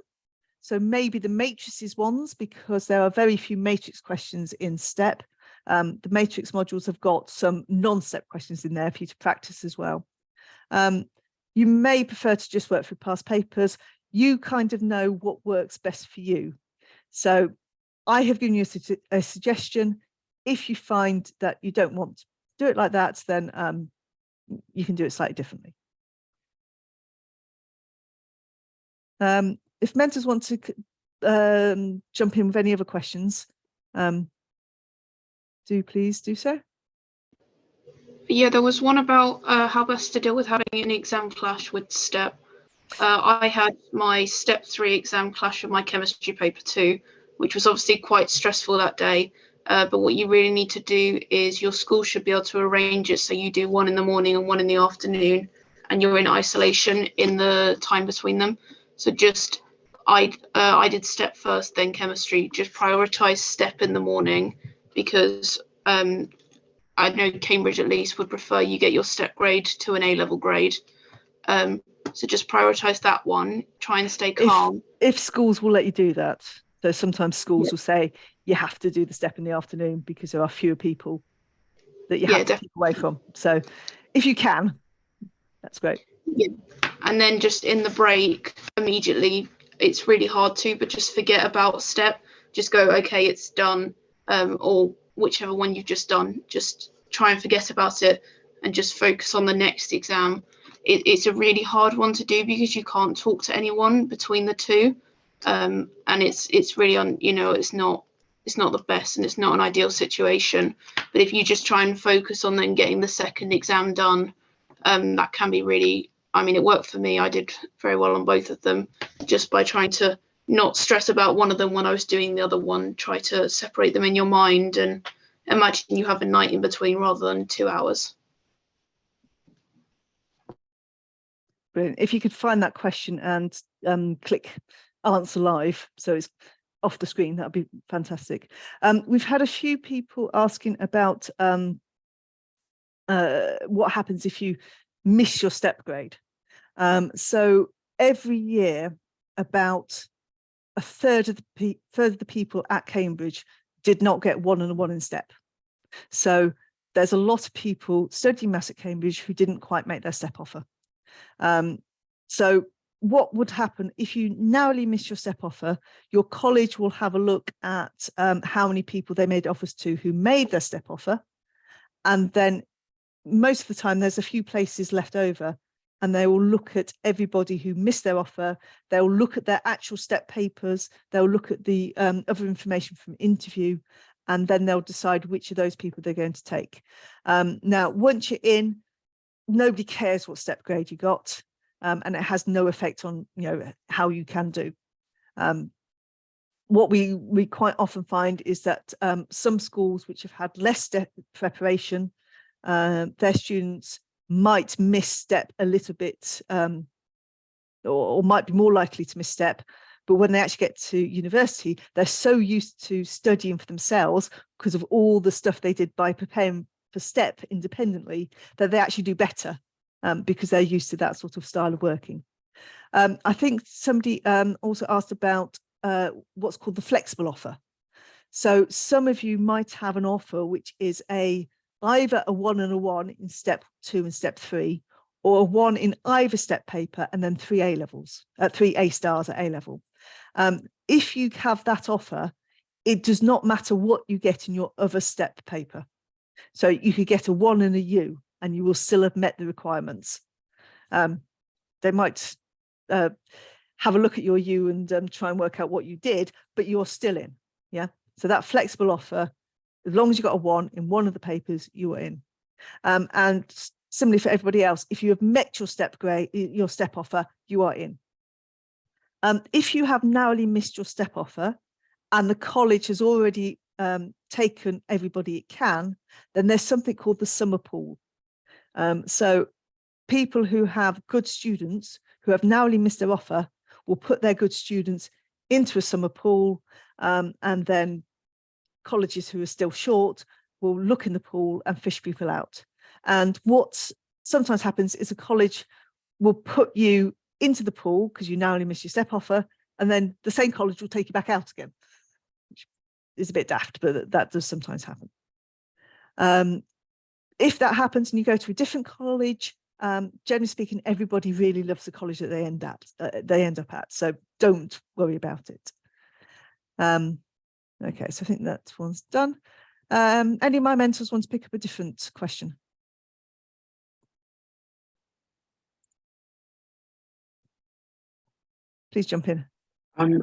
Speaker 1: So maybe the matrices ones, because there are very few matrix questions in STEP. The matrix modules have got some non-STEP questions in there for you to practice as well. You may prefer to just work through past papers. You kind of know what works best for you. So I have given you a suggestion. If you find that you don't want to do it like that, then you can do it slightly differently. If mentors want to jump in with any other questions, do please do so.
Speaker 3: Yeah, there was one about how best to deal with having an exam clash with STEP. I had my step 3 exam clash with my chemistry paper 2, which was obviously quite stressful that day. But what you really need to do is your school should be able to arrange it so you do one in the morning and one in the afternoon, and you're in isolation in the time between them. So just I did STEP first, then chemistry. Just prioritize STEP in the morning, because I know Cambridge at least would prefer you get your STEP grade to an A-level grade. So just prioritize that one. Try and stay calm.
Speaker 1: If schools will let you do that. So sometimes schools
Speaker 3: Yeah.
Speaker 1: will say you have to do the STEP in the afternoon because there are fewer people that you have to keep away from. So if you can, that's great.
Speaker 3: Yeah. And then just in the break immediately, it's really hard to, but just forget about STEP. Just go, okay, it's done, or whichever one you've just done. Just try and forget about it and just focus on the next exam. It's a really hard one to do because you can't talk to anyone between the two, and it's really it's not the best, and it's not an ideal situation. But if you just try and focus on then getting the second exam done, that can be really, I mean, it worked for me. I did very well on both of them just by trying to not stress about one of them when I was doing the other one. Try to separate them in your mind and imagine you have a night in between rather than 2 hours.
Speaker 1: Brilliant. If you could find that question and click answer live, so it's off the screen, that would be fantastic. We've had a few people asking about what happens if you miss your STEP grade. So every year, about a third of the people at Cambridge did not get 1 and a 1 in STEP. So there's a lot of people studying maths at Cambridge who didn't quite make their STEP offer. So what would happen if you narrowly miss your STEP offer? Your college will have a look at how many people they made offers to who made their STEP offer, and then most of the time there's a few places left over, and they will look at everybody who missed their offer. They'll look at their actual STEP papers, they'll look at the other information from interview, and then they'll decide which of those people they're going to take. Now, once you're in, nobody cares what STEP grade you got, and it has no effect on how you can do. What we quite often find is that some schools which have had less STEP preparation, their students might miss STEP a little bit, or might be more likely to miss STEP. But when they actually get to university, they're so used to studying for themselves because of all the stuff they did by preparing for STEP independently, that they actually do better because they're used to that sort of style of working. I think somebody also asked about what's called the flexible offer. So some of you might have an offer which is either a 1 and a 1 in STEP 2 and STEP 3, or a 1 in either STEP paper and then 3 A stars at A level. If you have that offer, it does not matter what you get in your other STEP paper. So you could get a 1 and a U and you will still have met the requirements. They might have a look at your U and try and work out what you did, but you're still in. Yeah. So that flexible offer, as long as you got a 1 in one of the papers, you are in. And similarly for everybody else, if you have met your STEP grade, your STEP offer, you are in. If you have narrowly missed your STEP offer and the college has already taken everybody it can, then there's something called the summer pool. So people who have good students who have narrowly missed their offer will put their good students into a summer pool, and then colleges who are still short will look in the pool and fish people out. And what sometimes happens is a college will put you into the pool because you narrowly missed your STEP offer, and then the same college will take you back out again, which is a bit daft, but that does sometimes happen. If that happens and you go to a different college, generally speaking, everybody really loves the college that they end up at. So don't worry about it. Okay, so I think that one's done. Any of my mentors want to pick up a different question? Please jump in.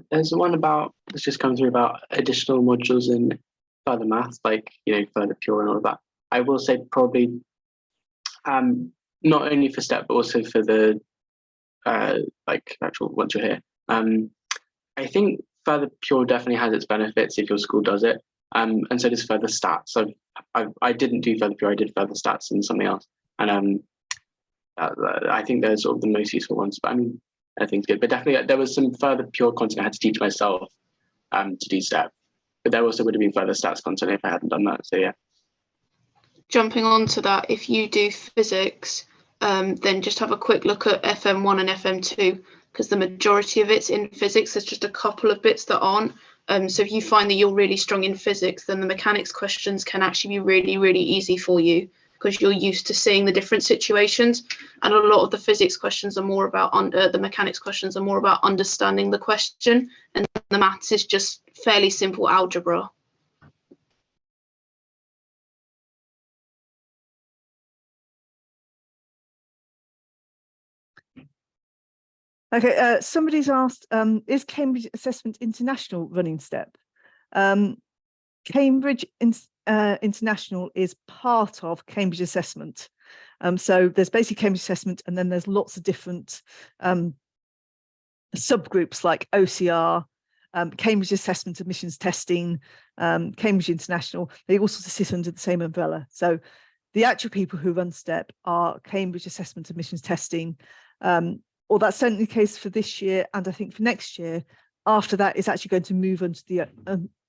Speaker 4: There's one that's just come through about additional modules in further maths, like further pure and all of that. I will say probably not only for STEP but also for the actual once you're here. I think further pure definitely has its benefits if your school does it. And so does further stats. So I didn't do further pure, I did further stats and something else. And I think they're sort of the most useful ones. But I mean, I think it's good. But definitely there was some further pure content I had to teach myself to do STEP. But there also would have been further stats content if I hadn't done that. So yeah.
Speaker 3: Jumping on to that, if you do physics, then just have a quick look at FM1 and FM2, because the majority of it's in physics. There's just a couple of bits that aren't. So if you find that you're really strong in physics, then the mechanics questions can actually be really, really easy for you, because you're used to seeing the different situations. And a lot of the physics questions are more about, the mechanics questions are more about understanding the question, and the maths is just fairly simple algebra.
Speaker 1: Okay, somebody's asked, is Cambridge Assessment International running STEP? Cambridge International is part of Cambridge Assessment. So there's basically Cambridge Assessment, and then there's lots of different subgroups like OCR, Cambridge Assessment Admissions Testing, Cambridge International. They all sort of sit under the same umbrella. So the actual people who run STEP are Cambridge Assessment Admissions Testing, or that's certainly the case for this year, and I think for next year. After that, it's actually going to move under the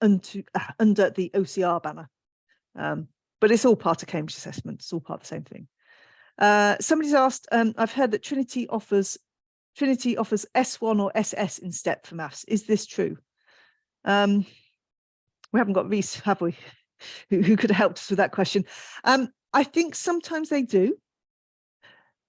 Speaker 1: OCR banner, but it's all part of Cambridge Assessment. It's all part of the same thing. Somebody's asked, I've heard that Trinity offers S1 or SS in STEP for maths. Is this true? We haven't got Reese, have we? Who could have helped us with that question? I think sometimes they do.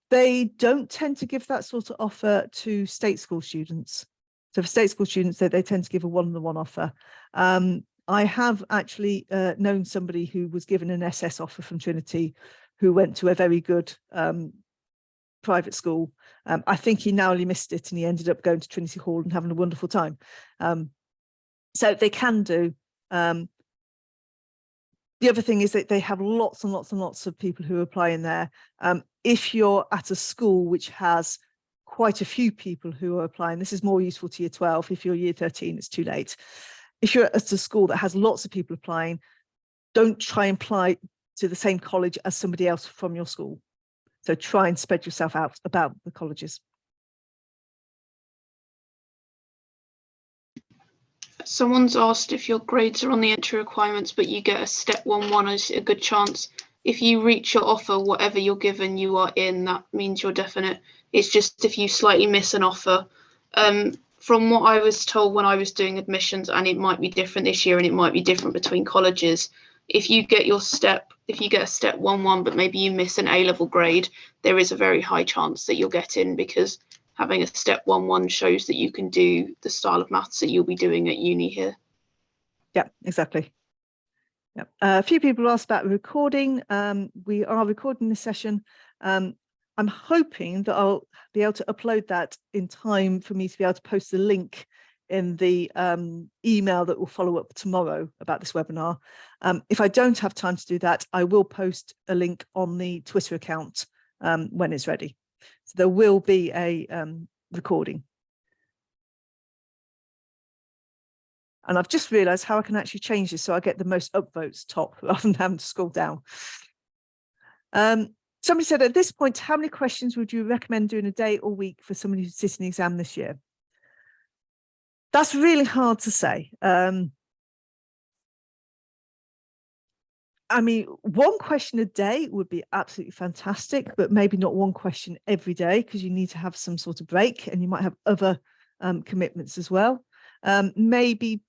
Speaker 1: They don't tend to give that sort of offer to state school students. So for state school students, they tend to give a one-on-one offer. I have actually known somebody who was given an SS offer from Trinity, who went to a very good private school. I think he narrowly missed it, and he ended up going to Trinity Hall and having a wonderful time. So they can do. The other thing is that they have lots and lots and lots of people who apply in there. If you're at a school which has quite a few people who are applying, this is more useful to year 12. If you're year 13, it's too late. If you're at a school that has lots of people applying, don't try and apply to the same college as somebody else from your school. So try and spread yourself out about the colleges.
Speaker 3: Someone's asked if your grades are on the entry requirements, but you get a step 1-1 as a good chance. If you reach your offer, whatever you're given, you are in. That means you're definite. It's just if you slightly miss an offer. From what I was told when I was doing admissions, and it might be different this year and it might be different between colleges, if you get a step 1-1, but maybe you miss an A-level grade, there is a very high chance that you'll get in, because having a step 1-1 shows that you can do the style of maths that you'll be doing at uni here.
Speaker 1: Yeah, exactly. Yeah. A few people asked about recording. We are recording this session. I'm hoping that I'll be able to upload that in time for me to be able to post the link in the email that will follow up tomorrow about this webinar. If I don't have time to do that, I will post a link on the Twitter account when it's ready. So there will be a recording. And I've just realized how I can actually change this so I get the most upvotes top rather than having to scroll down. Somebody said, at this point, how many questions would you recommend doing a day or week for somebody who's sitting an exam this year? That's really hard to say. I mean, one question a day would be absolutely fantastic, but maybe not one question every day, because you need to have some sort of break, and you might have other commitments as well. Maybe,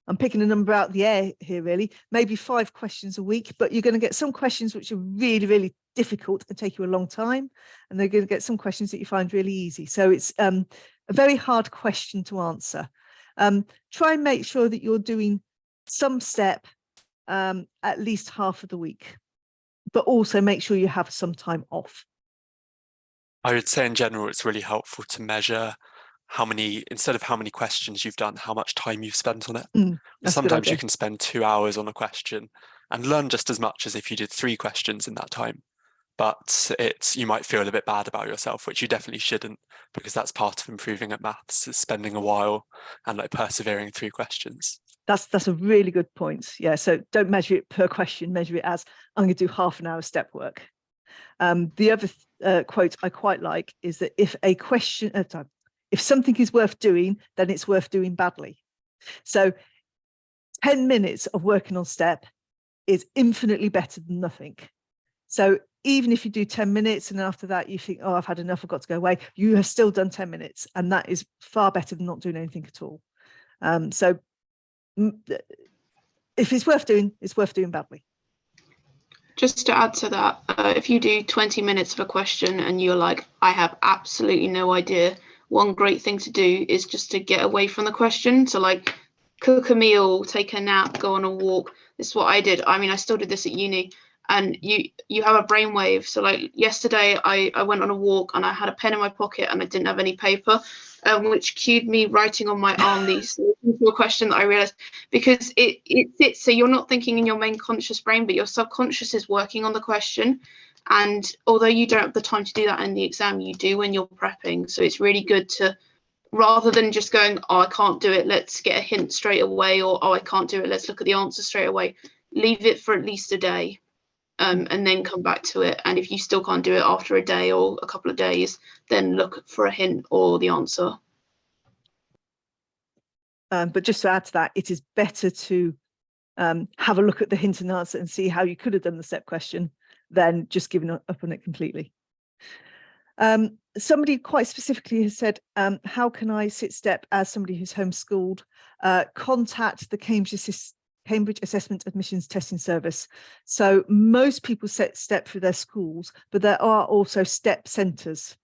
Speaker 1: I'm picking a number out of the air here, really, maybe 5 questions a week, but you're going to get some questions which are really, really difficult and take you a long time, and they're going to get some questions that you find really easy. So it's a very hard question to answer. Try and make sure that you're doing some step at least half of the week, but also make sure you have some time off.
Speaker 2: I would say in general, it's really helpful to measure how many, instead of how many questions you've done, how much time you've spent on it. Sometimes you can spend 2 hours on a question and learn just as much as if you did 3 questions in that time. But you might feel a bit bad about yourself, which you definitely shouldn't, because that's part of improving at maths, is spending a while and like persevering through questions.
Speaker 1: That's a really good point. Yeah, so don't measure it per question, measure it as I'm going to do half an hour step work. The other quote I quite like is that if something is worth doing, then it's worth doing badly. So 10 minutes of working on step is infinitely better than nothing. So even if you do 10 minutes and after that you think, oh, I've had enough, I've got to go away, you have still done 10 minutes. And that is far better than not doing anything at all. So if it's worth doing, it's worth doing badly.
Speaker 3: Just to add to that, if you do 20 minutes of a question and you're like, I have absolutely no idea, one great thing to do is just to get away from the question. So like cook a meal, take a nap, go on a walk. This is what I did. I mean, I still did this at uni. And you have a brainwave. So like yesterday, I went on a walk and I had a pen in my pocket and I didn't have any paper, which cued me writing on my arm these to a question that I realized, because it sits, so you're not thinking in your main conscious brain, but your subconscious is working on the question. And although you don't have the time to do that in the exam, you do when you're prepping. So it's really good to, rather than just going, oh, I can't do it, let's get a hint straight away, or oh, I can't do it, let's look at the answer straight away. Leave it for at least a day. And then come back to it. And if you still can't do it after a day or a couple of days, then look for a hint or the answer.
Speaker 1: But just to add to that, it is better to have a look at the hint and answer and see how you could have done the step question than just giving up on it completely. Somebody quite specifically has said, how can I sit step as somebody who's homeschooled? Contact the Cambridge Assessment Admissions Testing Service. So most people set step through their schools, but there are also step centres.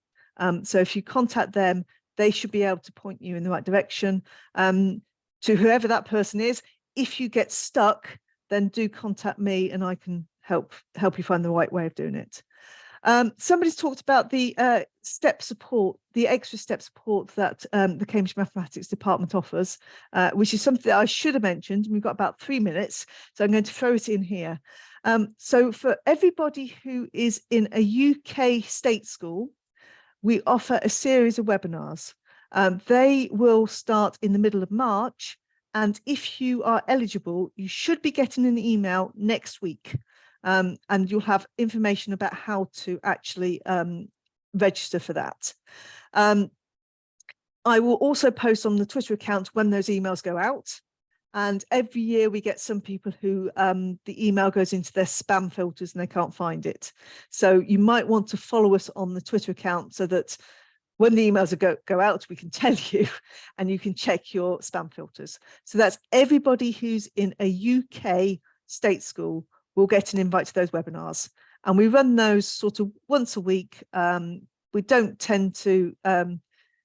Speaker 1: So if you contact them, they should be able to point you in the right direction. To whoever that person is, if you get stuck, then do contact me and I can help you find the right way of doing it. Somebody's talked about the step support, the extra step support that the Cambridge Mathematics Department offers, which is something that I should have mentioned. We've got about 3 minutes, so I'm going to throw it in here. So for everybody who is in a UK state school, we offer a series of webinars. They will start in the middle of March, and if you are eligible, you should be getting an email next week. And you'll have information about how to actually register for that. I will also post on the Twitter account when those emails go out. And every year we get some people who the email goes into their spam filters and they can't find it. So you might want to follow us on the Twitter account so that when the emails go out, we can tell you and you can check your spam filters. So that's everybody who's in a UK state school will get an invite to those webinars. And we run those sort of once a week. We don't tend to,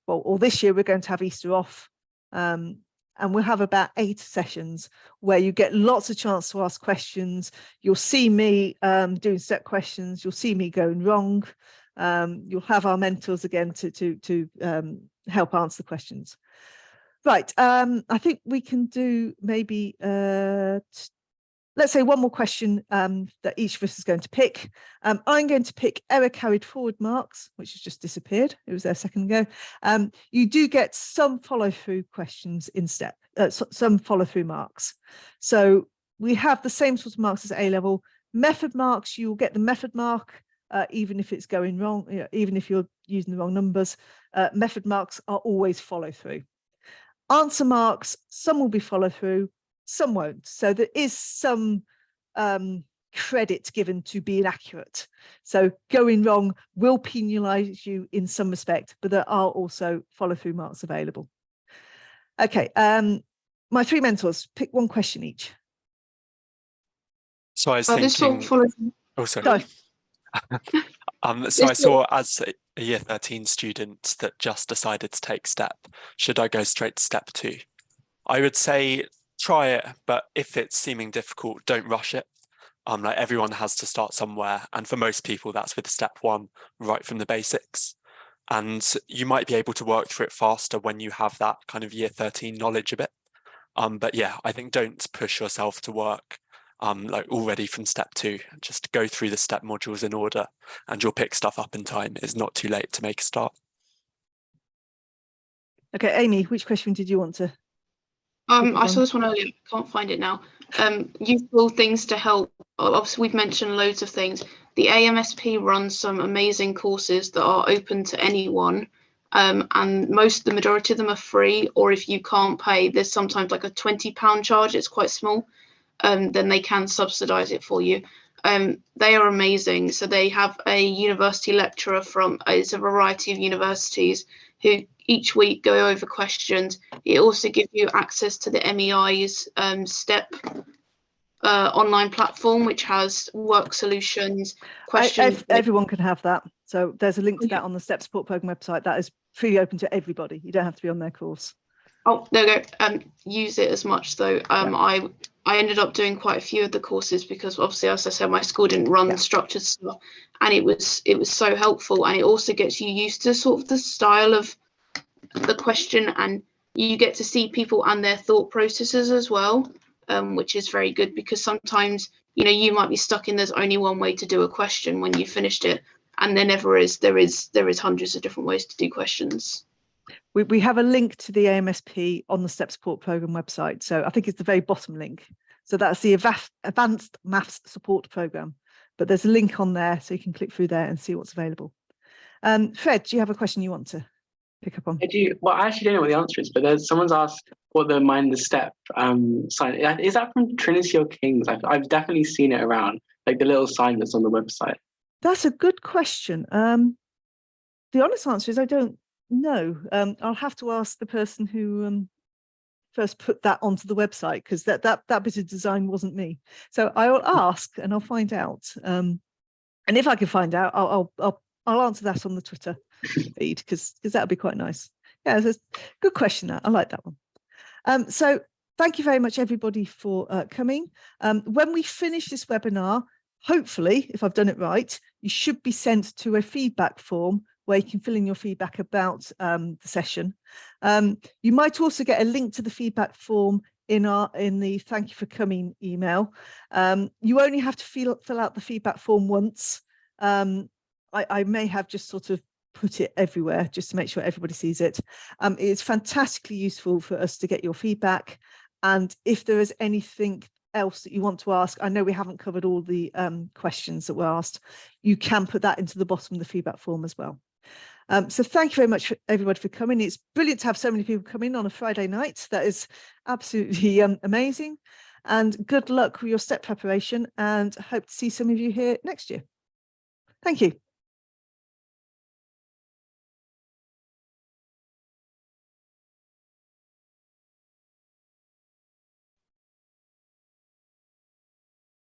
Speaker 1: or this year we're going to have Easter off. And we'll have about 8 sessions where you get lots of chance to ask questions. You'll see me doing set questions. You'll see me going wrong. You'll have our mentors again to help answer the questions. Right, I think we can do maybe, let's say one more question that each of us is going to pick. I'm going to pick error carried forward marks, which has just disappeared. It was there a second ago. You do get some follow-through questions in step, some follow-through marks. So we have the same sort of marks as A-level. Method marks, you will get the method mark, even if it's going wrong, even if you're using the wrong numbers. Method marks are always follow-through. Answer marks, some will be follow-through, some won't. So there is some credit given to being accurate. So going wrong will penalise you in some respect, but there are also follow-through marks available. Okay, my 3 mentors, pick one question each.
Speaker 2: So I was thinking, oh, sorry. So I saw as a year 13 student that just decided to take step, should I go straight to step 2? I would say try it, but if it's seeming difficult, don't rush it. Like everyone has to start somewhere, and for most people that's with step 1 right from the basics, and you might be able to work through it faster when you have that kind of year 13 knowledge a bit. But yeah, I think don't push yourself to work like already from step 2. Just go through the step modules in order and you'll pick stuff up in time. It's not too late to make a start.
Speaker 1: Okay, Amy, which question did you want to?
Speaker 3: I saw this one earlier, can't find it now. Useful things to help. Obviously, we've mentioned loads of things. The AMSP runs some amazing courses that are open to anyone. And the majority of them are free, or if you can't pay, there's sometimes like a £20 charge, it's quite small, then they can subsidise it for you. They are amazing. So they have a university lecturer from it's a variety of universities who each week go over questions. It also gives you access to the MEI's STEP online platform, which has work solutions, questions.
Speaker 1: Everyone can have that. So there's a link to that on the STEP Support Programme website. That is freely open to everybody. You don't have to be on their course.
Speaker 3: Oh, there we go. Use it as much though. I ended up doing quite a few of the courses because obviously, as I said, my school didn't run structured stuff, and it was so helpful. And it also gets you used to sort of the style of the question, and you get to see people and their thought processes as well, which is very good because sometimes you might be stuck in there's only one way to do a question when you finished it, and there never is. There is hundreds of different ways to do questions.
Speaker 1: We have a link to the AMSP on the STEP Support Programme website. So I think it's the very bottom link. So that's the Advanced Maths Support Programme. But there's a link on there so you can click through there and see what's available. Fred, do you have a question you want to pick up on?
Speaker 4: I do. Well, I actually don't know what the answer is, but someone's asked what the Mind the Step sign is. That from Trinity or King's? I've definitely seen it around, like the little sign that's on the website.
Speaker 1: That's a good question. The honest answer is I don't know. I'll have to ask the person who first put that onto the website, because that bit of design wasn't me. So I'll ask and I'll find out. And if I can find out, I'll answer that on the Twitter feed, because that would be quite nice. Yeah, it's a good question. That I like that one. So thank you very much, everybody, for coming. When we finish this webinar, hopefully, if I've done it right, you should be sent to a feedback form where you can fill in your feedback about the session. You might also get a link to the feedback form in the thank you for coming email. You only have to fill out the feedback form once. I may have just sort of put it everywhere just to make sure everybody sees it. It's fantastically useful for us to get your feedback. And if there is anything else that you want to ask, I know we haven't covered all the questions that were asked, you can put that into the bottom of the feedback form as well. So thank you very much, everybody, for coming. It's brilliant to have so many people come in on a Friday night. That is absolutely amazing. And good luck with your STEP preparation, and hope to see some of you here next year. Thank you.